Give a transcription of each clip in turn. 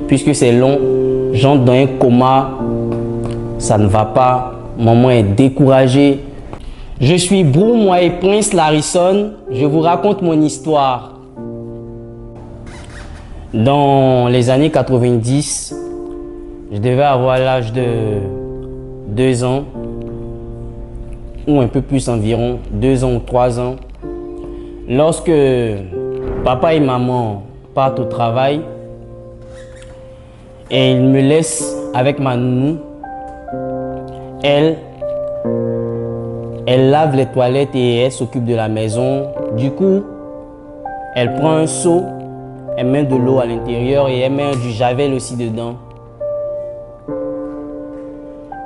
puisque c'est long, j'entre dans un coma, ça ne va pas, maman est découragée. Je suis Brou, moi et Prince Larison, je vous raconte mon histoire. Dans les années 90, je devais avoir l'âge de 2 ans, ou un peu plus environ, 2 ans ou 3 ans. Lorsque papa et maman partent au travail, et ils me laissent avec ma nounou, elle lave les toilettes et elle s'occupe de la maison. Du coup, elle prend un seau, elle met de l'eau à l'intérieur et elle met du javel aussi dedans.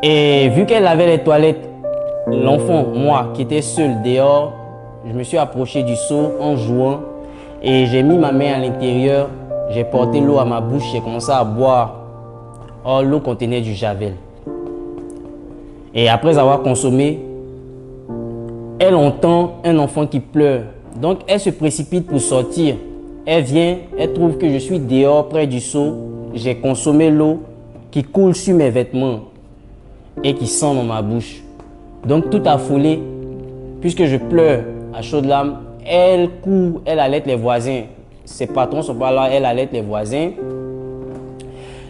Et vu qu'elle lavait les toilettes, l'enfant, moi, qui était seul dehors, je me suis approché du seau en jouant et j'ai mis ma main à l'intérieur, j'ai porté l'eau à ma bouche, j'ai commencé à boire. Or, l'eau contenait du javel. Et après avoir consommé, elle entend un enfant qui pleure. Donc, elle se précipite pour sortir. Elle vient, elle trouve que je suis dehors près du seau. J'ai consommé l'eau qui coule sur mes vêtements et qui sent dans ma bouche. Donc, tout affolée, puisque je pleure à chaudes larmes, elle court, elle allaite les voisins. Ses patrons sont pas là, elle allaite les voisins.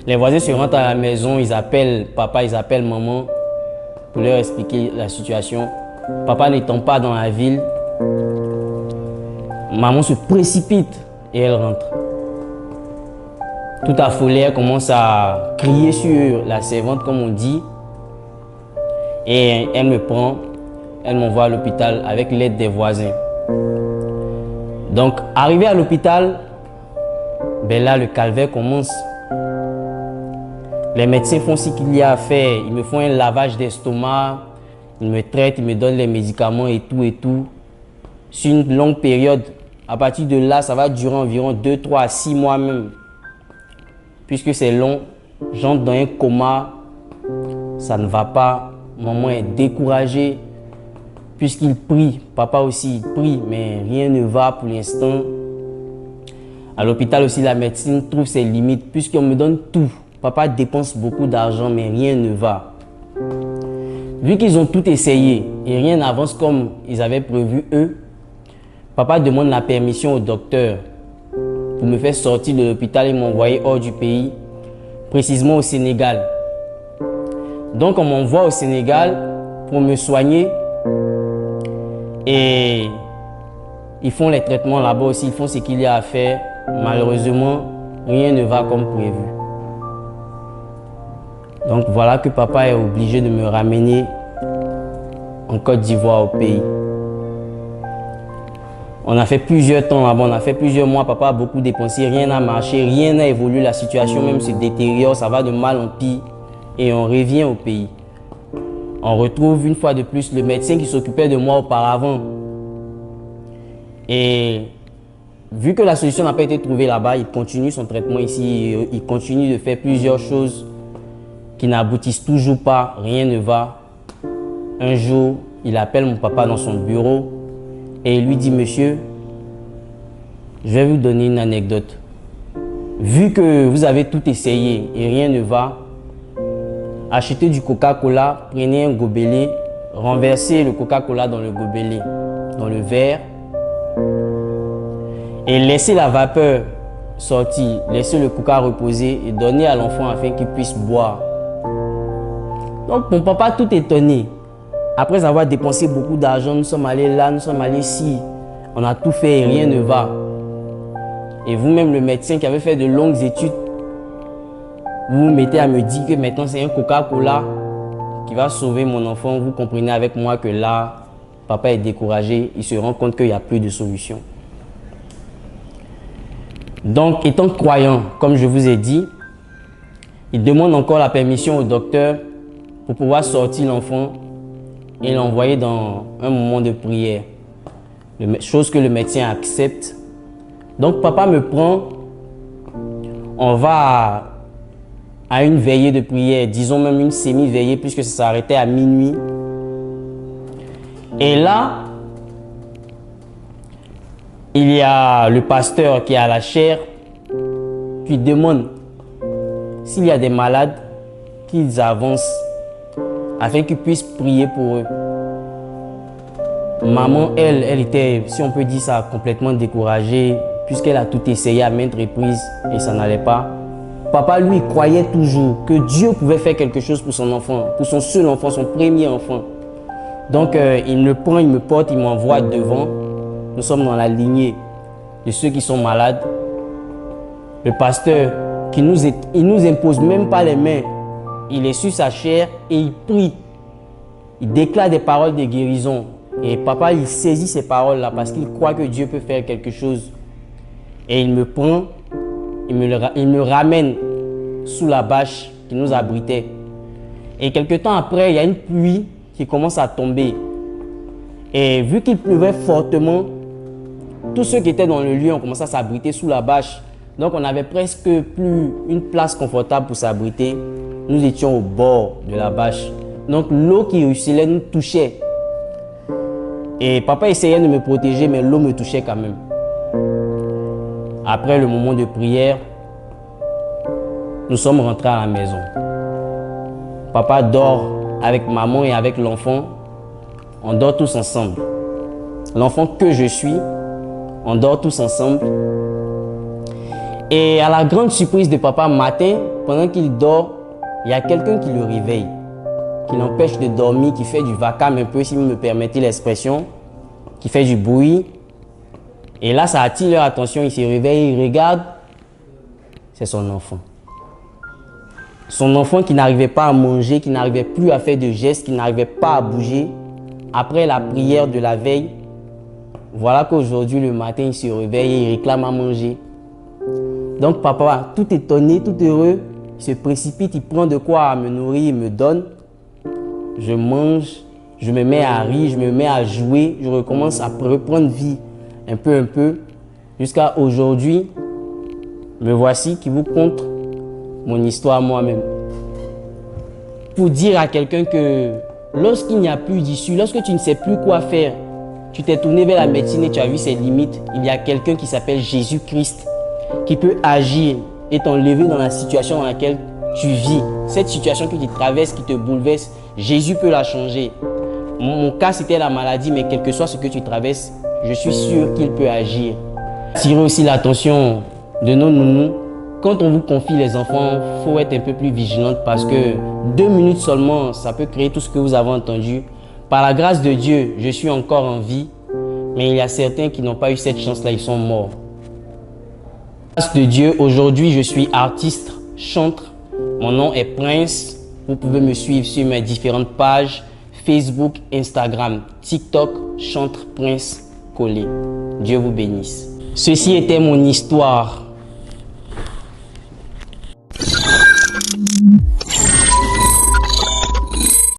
Les voisins se rentrent à la maison, ils appellent papa, ils appellent maman pour leur expliquer la situation. Papa n'étant pas dans la ville, maman se précipite et elle rentre. Tout affolée, elle commence à crier sur la servante, comme on dit. Et elle me prend, elle m'envoie à l'hôpital avec l'aide des voisins. Donc, arrivé à l'hôpital, ben là, le calvaire commence. Les médecins font ce qu'il y a à faire. Ils me font un lavage d'estomac, ils me traitent, ils me donnent les médicaments et tout et tout. Sur une longue période. À partir de là, ça va durer environ 2, 3 à 6 mois même. Puisque c'est long, j'entre dans un coma, ça ne va pas. Maman est découragée. Puisqu'il prie, papa aussi il prie, mais rien ne va pour l'instant. À l'hôpital aussi, la médecine trouve ses limites, puisqu'on me donne tout. Papa dépense beaucoup d'argent, mais rien ne va. Vu qu'ils ont tout essayé et rien n'avance comme ils avaient prévu eux, papa demande la permission au docteur pour me faire sortir de l'hôpital et m'envoyer hors du pays, précisément au Sénégal. Donc on m'envoie au Sénégal pour me soigner et ils font les traitements là-bas aussi, ils font ce qu'il y a à faire. Malheureusement, rien ne va comme prévu. Donc voilà que papa est obligé de me ramener en Côte d'Ivoire au pays. On a fait plusieurs temps là-bas, on a fait plusieurs mois, papa a beaucoup dépensé, rien n'a marché, rien n'a évolué, la situation même se détériore, ça va de mal en pire et on revient au pays. On retrouve une fois de plus le médecin qui s'occupait de moi auparavant. Et vu que la solution n'a pas été trouvée là-bas, il continue son traitement ici, il continue de faire plusieurs choses qui n'aboutissent toujours pas, rien ne va. Un jour, il appelle mon papa dans son bureau et il lui dit: monsieur, je vais vous donner une anecdote. Vu que vous avez tout essayé et rien ne va, achetez du Coca-Cola, prenez un gobelet, renversez le Coca-Cola dans le gobelet, dans le verre et laissez la vapeur sortir, laissez le Coca reposer et donnez à l'enfant afin qu'il puisse boire. Donc mon papa tout étonné. Après avoir dépensé beaucoup d'argent, nous sommes allés là, nous sommes allés ici. On a tout fait et rien ne va. Et vous-même, le médecin qui avait fait de longues études, vous vous mettez à me dire que maintenant c'est un Coca-Cola qui va sauver mon enfant. Vous comprenez avec moi que là, papa est découragé. Il se rend compte qu'il n'y a plus de solution. Donc, étant croyant, comme je vous ai dit, il demande encore la permission au docteur pour pouvoir sortir l'enfant et l'envoyer dans un moment de prière. Chose que le médecin accepte. Donc papa me prend, on va à une veillée de prière, disons même une semi-veillée puisque ça s'arrêtait à minuit. Et là, il y a le pasteur qui est à la chaire qui demande s'il y a des malades, qu'ils avancent afin qu'ils puissent prier pour eux. Maman, elle était, si on peut dire ça, complètement découragée puisqu'elle a tout essayé à maintes reprises et ça n'allait pas. Papa, lui, croyait toujours que Dieu pouvait faire quelque chose pour son enfant, pour son seul enfant, son premier enfant. Donc, il me prend, il me porte, il m'envoie devant. Nous sommes dans la lignée de ceux qui sont malades. Le pasteur, il nous impose même pas les mains. Il est sur sa chair et il prie. Il déclare des paroles de guérison. Et papa, il saisit ces paroles-là parce qu'il croit que Dieu peut faire quelque chose. Et il me prend, il me ramène sous la bâche qui nous abritait. Et quelque temps après, il y a une pluie qui commence à tomber. Et vu qu'il pleuvait fortement, tous ceux qui étaient dans le lieu ont commencé à s'abriter sous la bâche. Donc on n'avait presque plus une place confortable pour s'abriter. Nous étions au bord de la bâche. Donc l'eau qui ruisselait nous touchait. Et papa essayait de me protéger, mais l'eau me touchait quand même. Après le moment de prière, nous sommes rentrés à la maison. Papa dort avec maman et avec l'enfant. On dort tous ensemble. L'enfant que je suis, on dort tous ensemble. Et à la grande surprise de papa, matin, pendant qu'il dort, il y a quelqu'un qui le réveille, qui l'empêche de dormir, qui fait du vacarme un peu, si vous me permettez l'expression, qui fait du bruit. Et là, ça attire leur attention, ils se réveillent, ils regardent. C'est son enfant. Son enfant qui n'arrivait pas à manger, qui n'arrivait plus à faire de gestes, qui n'arrivait pas à bouger. Après la prière de la veille, voilà qu'aujourd'hui, le matin, il se réveille et il réclame à manger. Donc papa, tout étonné, tout heureux, il se précipite, il prend de quoi me nourrir, il me donne. Je mange, je me mets à rire, je me mets à jouer, je recommence à reprendre vie un peu, jusqu'à aujourd'hui. Me voici qui vous conte mon histoire moi-même. Pour dire à quelqu'un que lorsqu'il n'y a plus d'issue, lorsque tu ne sais plus quoi faire, tu t'es tourné vers la médecine et tu as vu ses limites, il y a quelqu'un qui s'appelle Jésus-Christ qui peut agir et t'enlever dans la situation dans laquelle tu vis. Cette situation que tu traverses, qui te bouleverse, Jésus peut la changer. Mon cas, c'était la maladie, mais quel que soit ce que tu traverses, je suis sûr qu'il peut agir. Attirez aussi l'attention de nos nounous. Quand on vous confie les enfants, il faut être un peu plus vigilante parce que 2 minutes seulement, ça peut créer tout ce que vous avez entendu. Par la grâce de Dieu, je suis encore en vie, mais il y a certains qui n'ont pas eu cette chance-là, ils sont morts. Par la grâce de Dieu, aujourd'hui, je suis artiste, chanteur. Mon nom est Prince. Vous pouvez me suivre sur mes différentes pages, Facebook, Instagram, TikTok, chanteur Prince Collé. Dieu vous bénisse. Ceci était mon histoire.